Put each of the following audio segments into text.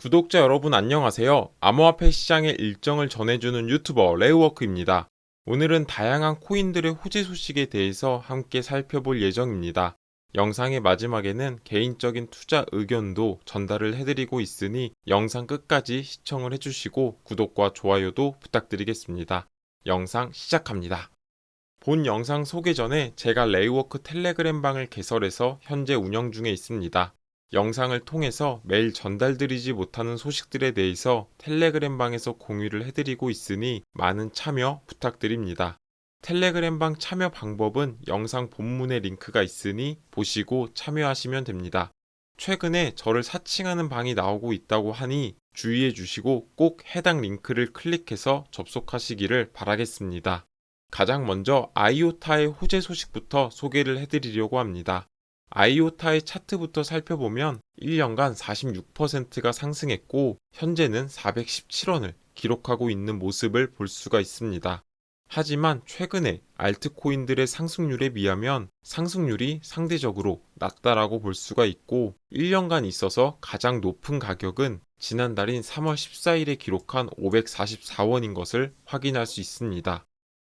구독자 여러분 안녕하세요. 암호화폐 시장의 일정을 전해주는 유튜버 레우워크입니다. 오늘은 다양한 코인들의 호재 소식에 대해서 함께 살펴볼 예정입니다. 영상의 마지막에는 개인적인 투자 의견도 전달을 해드리고 있으니 영상 끝까지 시청을 해주시고 구독과 좋아요도 부탁드리겠습니다. 영상 시작합니다. 본 영상 소개 전에 제가 레이워크 텔레그램 방을 개설해서 현재 운영 중에 있습니다. 영상을 통해서 매일 전달드리지 못하는 소식들에 대해서 텔레그램 방에서 공유를 해드리고 있으니 많은 참여 부탁드립니다. 텔레그램 방 참여 방법은 영상 본문에 링크가 있으니 보시고 참여하시면 됩니다. 최근에 저를 사칭하는 방이 나오고 있다고 하니 주의해 주시고 꼭 해당 링크를 클릭해서 접속하시기를 바라겠습니다. 가장 먼저 아이오타의 호재 소식부터 소개를 해드리려고 합니다. 아이오타의 차트부터 살펴보면 1년간 46%가 상승했고 현재는 417원을 기록하고 있는 모습을 볼 수가 있습니다. 하지만 최근에 알트코인들의 상승률에 비하면 상승률이 상대적으로 낮다라고 볼 수가 있고 1년간 있어서 가장 높은 가격은 지난달인 3월 14일에 기록한 544원인 것을 확인할 수 있습니다.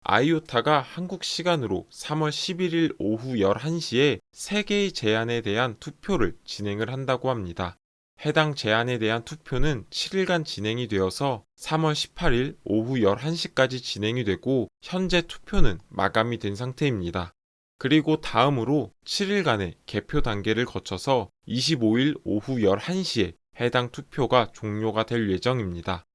아이오타가 한국 시간으로 3월 11일 오후 11시에 3개의 제안에 대한 투표를 진행을 한다고 합니다. 해당 제안에 대한 투표는 7일간 진행이 되어서 3월 18일 오후 11시까지 진행이 되고 현재 투표는 마감이 된 상태입니다. 그리고 다음으로 7일간의 개표 단계를 거쳐서 25일 오후 11시에 해당 투표가 종료가 될 예정입니다.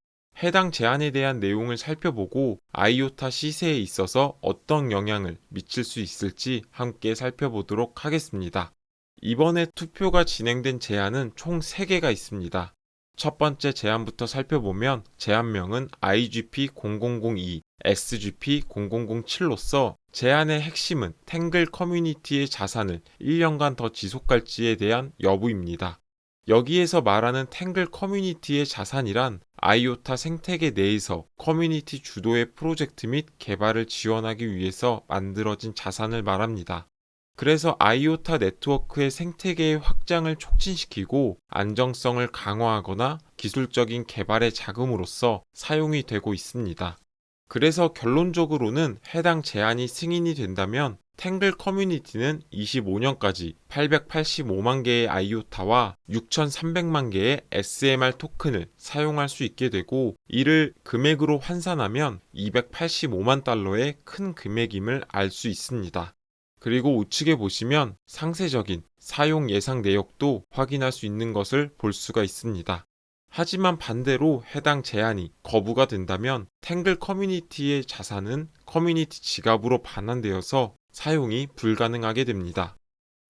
해당 제안에 대한 내용을 살펴보고 아이오타 시세에 있어서 어떤 영향을 미칠 수 있을지 함께 살펴보도록 하겠습니다. 이번에 투표가 진행된 제안은 총 3개가 있습니다. 첫 번째 제안부터 살펴보면 제안명은 IGP0002, SGP0007로서 제안의 핵심은 탱글 커뮤니티의 자산을 1년간 더 지속할지에 대한 여부입니다. 여기에서 말하는 탱글 커뮤니티의 자산이란 아이오타 생태계 내에서 커뮤니티 주도의 프로젝트 및 개발을 지원하기 위해서 만들어진 자산을 말합니다. 그래서 아이오타 네트워크의 생태계의 확장을 촉진시키고 안정성을 강화하거나 기술적인 개발의 자금으로서 사용이 되고 있습니다. 그래서 결론적으로는 해당 제안이 승인이 된다면 탱글 커뮤니티는 25년까지 885만 개의 아이오타와 6,300만 개의 SMR 토큰을 사용할 수 있게 되고 이를 금액으로 환산하면 285만 달러의 큰 금액임을 알 수 있습니다. 그리고 우측에 보시면 상세적인 사용 예상 내역도 확인할 수 있는 것을 볼 수가 있습니다. 하지만 반대로 해당 제안이 거부가 된다면 탱글 커뮤니티의 자산은 커뮤니티 지갑으로 반환되어서 사용이 불가능하게 됩니다.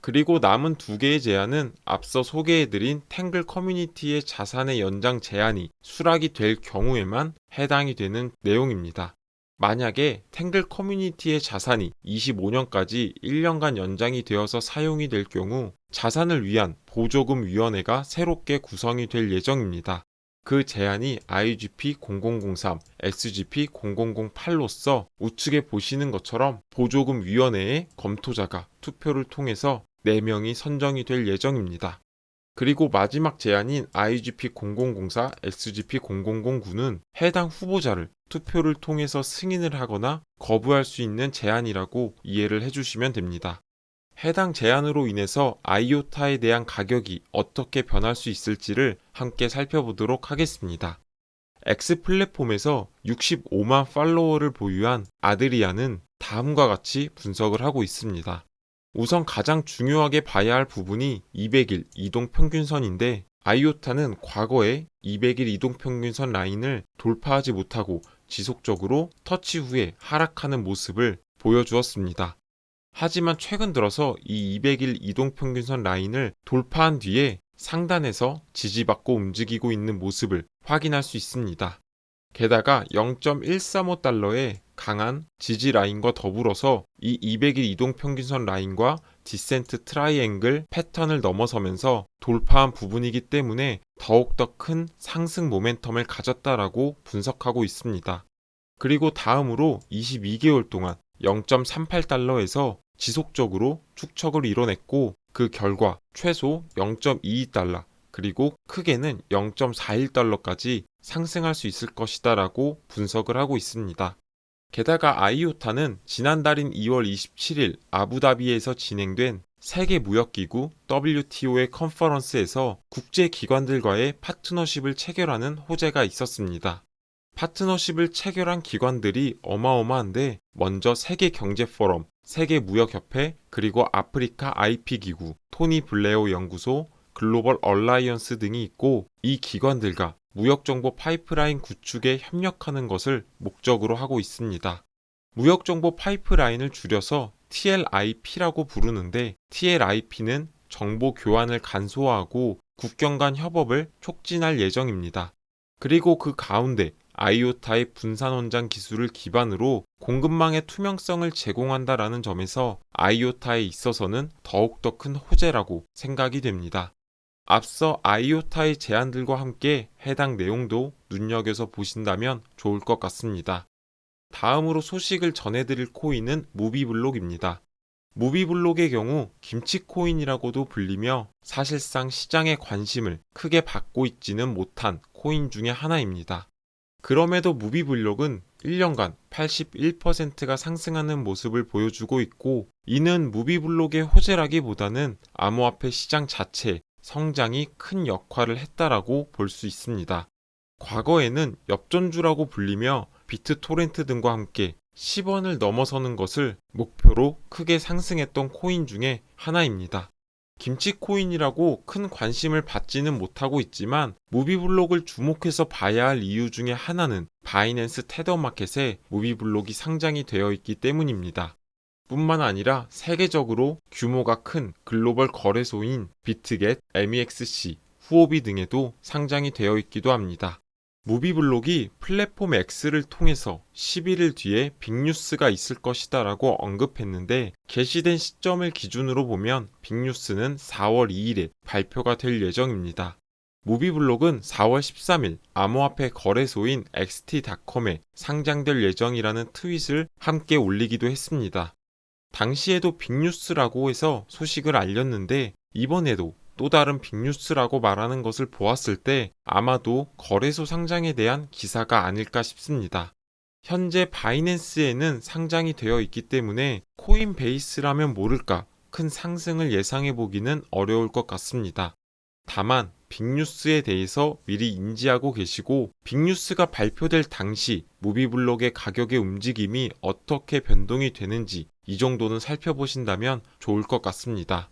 그리고 남은 2개의 제안은 앞서 소개해드린 탱글 커뮤니티의 자산의 연장 제한이 수락이 될 경우에만 해당이 되는 내용입니다. 만약에 탱글 커뮤니티의 자산이 25년까지 1년간 연장이 되어서 사용이 될 경우 자산을 위한 보조금 위원회가 새롭게 구성이 될 예정입니다. 그 제안이 IGP0003, SGP0008로서 우측에 보시는 것처럼 보조금 위원회의 검토자가 투표를 통해서 4명이 선정이 될 예정입니다. 그리고 마지막 제안인 IGP0004, SGP0009는 해당 후보자를 투표를 통해서 승인을 하거나 거부할 수 있는 제안이라고 이해를 해주시면 됩니다. 해당 제안으로 인해서 아이오타에 대한 가격이 어떻게 변할 수 있을지를 함께 살펴보도록 하겠습니다. X 플랫폼에서 65만 팔로워를 보유한 아드리안은 다음과 같이 분석을 하고 있습니다. 우선 가장 중요하게 봐야 할 부분이 200일 이동평균선인데 아이오타는 과거에 200일 이동평균선 라인을 돌파하지 못하고 지속적으로 터치 후에 하락하는 모습을 보여주었습니다. 하지만 최근 들어서 이 200일 이동평균선 라인을 돌파한 뒤에 상단에서 지지받고 움직이고 있는 모습을 확인할 수 있습니다. 게다가 0.135달러의 강한 지지 라인과 더불어서 이 200일 이동평균선 라인과 디센트 트라이앵글 패턴을 넘어서면서 돌파한 부분이기 때문에 더욱더 큰 상승 모멘텀을 가졌다라고 분석하고 있습니다. 그리고 다음으로 22개월 동안 0.38달러에서 지속적으로 축척을 이뤄냈고 그 결과 최소 0.22달러, 그리고 크게는 0.41달러까지 상승할 수 있을 것이다 라고 분석을 하고 있습니다. 게다가 아이오타는 지난달인 2월 27일 아부다비에서 진행된 세계무역기구 WTO의 컨퍼런스에서 국제기관들과의 파트너십을 체결하는 호재가 있었습니다. 파트너십을 체결한 기관들이 어마어마한데 먼저 세계경제포럼, 세계무역협회, 그리고 아프리카 IP기구, 토니 블레어 연구소, 글로벌 얼라이언스 등이 있고 이 기관들과 무역정보 파이프라인 구축에 협력하는 것을 목적으로 하고 있습니다. 무역정보 파이프라인을 줄여서 TLIP라고 부르는데 TLIP는 정보 교환을 간소화하고 국경 간 협업을 촉진할 예정입니다. 그리고 그 가운데 아이오타의 분산원장 기술을 기반으로 공급망의 투명성을 제공한다라는 점에서 아이오타에 있어서는 더욱더 큰 호재라고 생각이 됩니다. 앞서 아이오타의 제안들과 함께 해당 내용도 눈여겨서 보신다면 좋을 것 같습니다. 다음으로 소식을 전해드릴 코인은 무비블록입니다. 무비블록의 경우 김치코인이라고도 불리며 사실상 시장의 관심을 크게 받고 있지는 못한 코인 중의 하나입니다. 그럼에도 무비블록은 1년간 81%가 상승하는 모습을 보여주고 있고 이는 무비블록의 호재라기보다는 암호화폐 시장 자체 성장이 큰 역할을 했다라고 볼 수 있습니다. 과거에는 엽전주라고 불리며 비트토렌트 등과 함께 10원을 넘어서는 것을 목표로 크게 상승했던 코인 중에 하나입니다. 김치코인이라고 큰 관심을 받지는 못하고 있지만 무비블록을 주목해서 봐야 할 이유 중에 하나는 바이낸스 테더마켓에 무비블록이 상장이 되어 있기 때문입니다. 뿐만 아니라 세계적으로 규모가 큰 글로벌 거래소인 비트겟, MEXC, 후오비 등에도 상장이 되어 있기도 합니다. 무비블록이 플랫폼 X를 통해서 11일 뒤에 빅뉴스가 있을 것이다 라고 언급했는데 게시된 시점을 기준으로 보면 빅뉴스는 4월 2일에 발표가 될 예정입니다. 무비블록은 4월 13일 암호화폐 거래소인 XT.com에 상장될 예정이라는 트윗을 함께 올리기도 했습니다. 당시에도 빅뉴스라고 해서 소식을 알렸는데 이번에도 또 다른 빅뉴스라고 말하는 것을 보았을 때 아마도 거래소 상장에 대한 기사가 아닐까 싶습니다. 현재 바이낸스에는 상장이 되어 있기 때문에 코인베이스라면 모를까 큰 상승을 예상해 보기는 어려울 것 같습니다. 다만 빅뉴스에 대해서 미리 인지하고 계시고 빅뉴스가 발표될 당시 무비블록의 가격의 움직임이 어떻게 변동이 되는지 이 정도는 살펴보신다면 좋을 것 같습니다.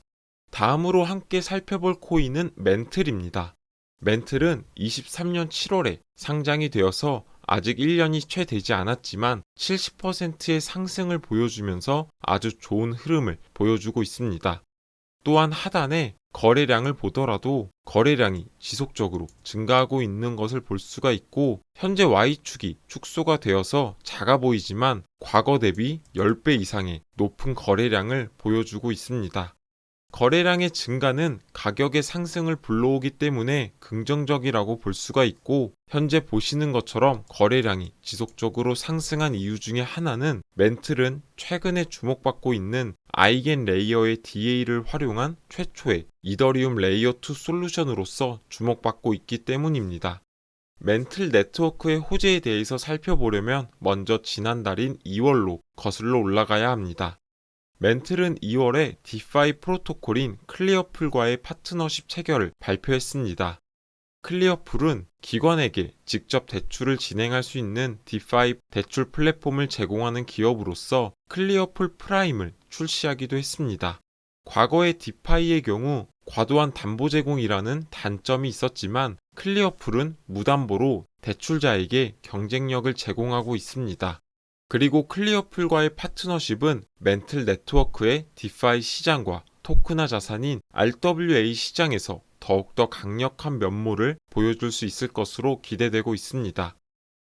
다음으로 함께 살펴볼 코인은 멘틀입니다. 멘틀은 23년 7월에 상장이 되어서 아직 1년이 채 되지 않았지만 70%의 상승을 보여주면서 아주 좋은 흐름을 보여주고 있습니다. 또한 하단에 거래량을 보더라도 거래량이 지속적으로 증가하고 있는 것을 볼 수가 있고 현재 Y축이 축소가 되어서 작아 보이지만 과거 대비 10배 이상의 높은 거래량을 보여주고 있습니다. 거래량의 증가는 가격의 상승을 불러오기 때문에 긍정적이라고 볼 수가 있고 현재 보시는 것처럼 거래량이 지속적으로 상승한 이유 중에 하나는 멘틀은 최근에 주목받고 있는 아이겐 레이어의 DA를 활용한 최초의 이더리움 레이어 2 솔루션으로서 주목받고 있기 때문입니다. 멘틀 네트워크의 호재에 대해서 살펴보려면 먼저 지난달인 2월로 거슬러 올라가야 합니다. 멘틀은 2월에 디파이 프로토콜인 클리어풀과의 파트너십 체결을 발표했습니다. 클리어풀은 기관에게 직접 대출을 진행할 수 있는 디파이 대출 플랫폼을 제공하는 기업으로서 클리어풀 프라임을 출시하기도 했습니다. 과거의 디파이의 경우 과도한 담보 제공이라는 단점이 있었지만 클리어풀은 무담보로 대출자에게 경쟁력을 제공하고 있습니다. 그리고 클리어풀과의 파트너십은 멘틀 네트워크의 디파이 시장과 토크나 자산인 RWA 시장에서 더욱더 강력한 면모를 보여줄 수 있을 것으로 기대되고 있습니다.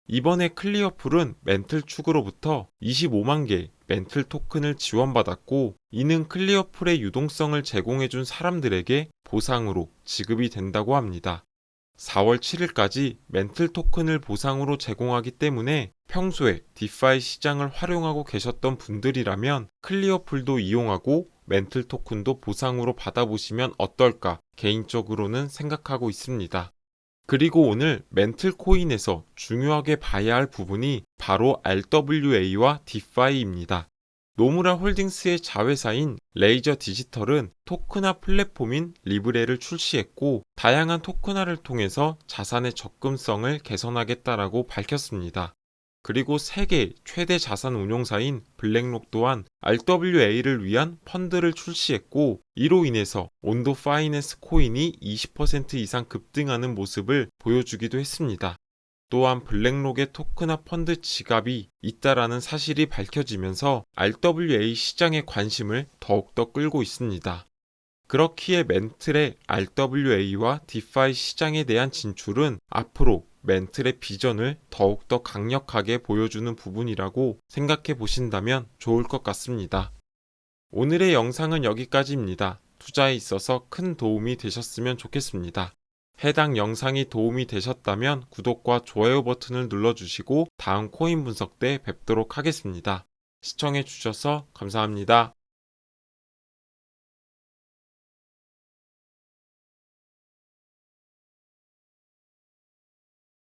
이번에 클리어풀은 멘틀 측으로부터 25만 개의 멘틀 토큰을 지원받았고 이는 클리어풀의 유동성을 제공해준 사람들에게 보상으로 지급이 된다고 합니다. 4월 7일까지 멘틀 토큰을 보상으로 제공하기 때문에 평소에 디파이 시장을 활용하고 계셨던 분들이라면 클리어풀도 이용하고 멘틀 토큰도 보상으로 받아보시면 어떨까 개인적으로는 생각하고 있습니다. 그리고 오늘 멘틀 코인에서 중요하게 봐야 할 부분이 바로 RWA와 디파이입니다. 노무라 홀딩스의 자회사인 레이저 디지털은 토큰화 플랫폼인 리브레를 출시했고 다양한 토큰화를 통해서 자산의 접근성을 개선하겠다라고 밝혔습니다. 그리고 세계 최대 자산 운용사인 블랙록 또한 RWA를 위한 펀드를 출시했고 이로 인해서 온도 파이낸스 코인이 20% 이상 급등하는 모습을 보여주기도 했습니다. 또한 블랙록의 토큰화 펀드 지갑이 있다라는 사실이 밝혀지면서 RWA 시장의 관심을 더욱더 끌고 있습니다. 그렇기에 멘틀의 RWA와 디파이 시장에 대한 진출은 앞으로 멘틀의 비전을 더욱더 강력하게 보여주는 부분이라고 생각해 보신다면 좋을 것 같습니다. 오늘의 영상은 여기까지입니다. 투자에 있어서 큰 도움이 되셨으면 좋겠습니다. 해당 영상이 도움이 되셨다면 구독과 좋아요 버튼을 눌러주시고 다음 코인 분석 때 뵙도록 하겠습니다. 시청해 주셔서 감사합니다.